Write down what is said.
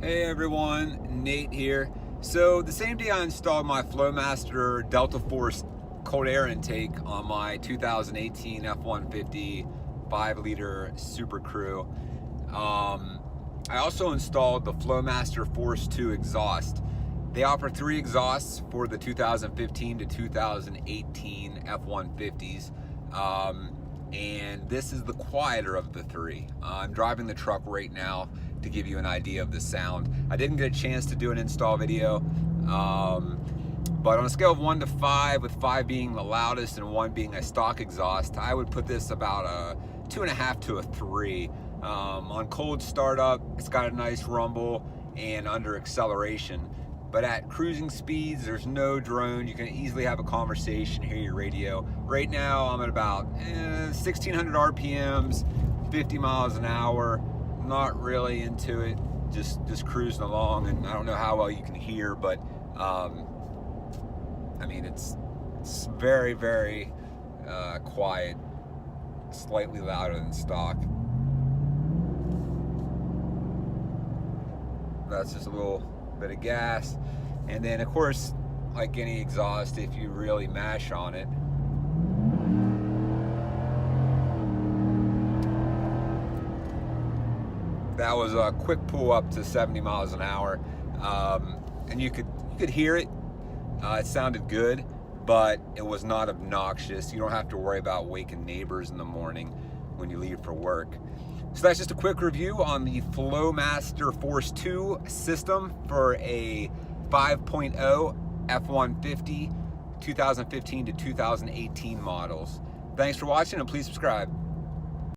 Hey everyone, Nate here. So the same day I installed my Flowmaster Delta Force cold air intake on my 2018 F150 5-liter Super Crew, I also installed the Flowmaster Force II exhaust. They offer 3 exhausts for the 2015 to 2018 F150s. And this is the quieter of the 3. I'm driving the truck right now to give you an idea of the sound. I didn't get a chance to do an install video, but on a scale of 1 to 5, with 5 being the loudest and 1 being a stock exhaust, I would put this about a 2.5 to a 3. On cold startup, it's got a nice rumble and under acceleration. But at cruising speeds, there's no drone. You can easily have a conversation, hear your radio. Right now, I'm at about 1,600 RPMs, 50 miles an hour. Not really into it, just cruising along, and I don't know how well you can hear, but I mean, it's very, very quiet, slightly louder than stock. That's just a little bit of gas, and then of course, like any exhaust, if you really mash on it, that was a quick pull up to 70 miles an hour, and you could hear it. It sounded good, but it was not obnoxious. You don't have to worry about waking neighbors in the morning when you leave for work. So that's just a quick review on the Flowmaster Force II system for a 5.0 F150 2015 to 2018 models. Thanks for watching, and please subscribe.